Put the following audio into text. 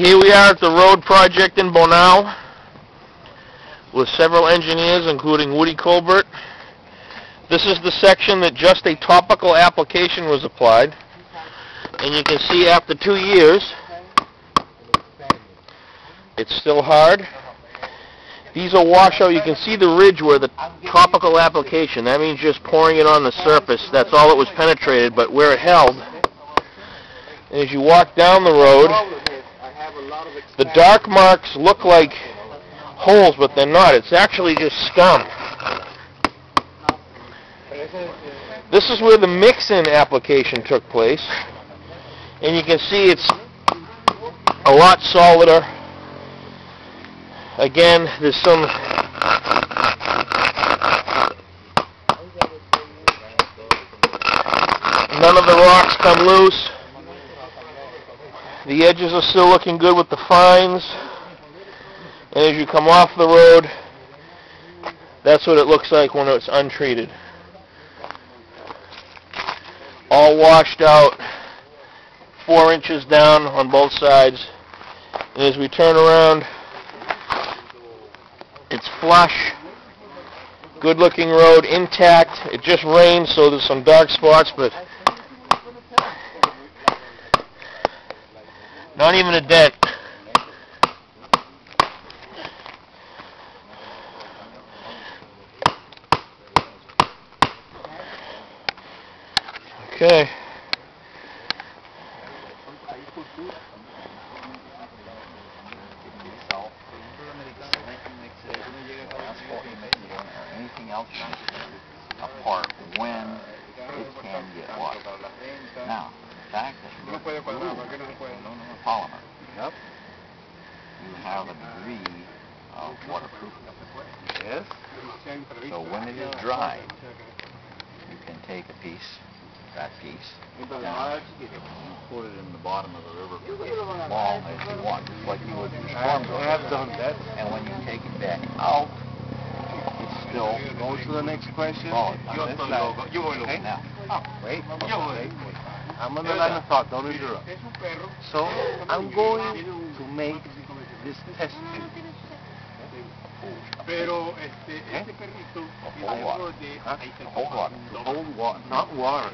Here we are at the road project in Bonai with several engineers, including Woody Cobert. This is the section that just a topical application was applied, and you can see after 2 years it's still hard. These are washout. You can see the ridge where the topical application, that means just pouring it on the surface, that's all it was penetrated, but where it held, and as you walk down the road, the dark marks look like holes, but they're not. It's actually just scum. This is where the mix-in application took place, and you can see it's a lot solider. Again, there's some none of the rocks come loose. The edges are still looking good with the fines, and as you come off the road, that's what it looks like when it's untreated. All washed out, 4 inches down on both sides, and as we turn around, it's flush, good looking road, intact. It just rained, so there's some dark spots, but not even a dent. Okay. Anything else apart when it can get washed. Now, the fact that you're polymer, yep, you have a degree of waterproofness. Yes. So when it is dried, you can take a piece, that piece, down, you put it in the bottom of the river for as long as you want, just like you would with storm drain. I have done that. And when you take it back out, it's still... Go to the next question. Oh, okay, now. Wait. I'm on the line of thought, don't interrupt. So, I'm going to make this test tube. Hold water. Hold water. Not water.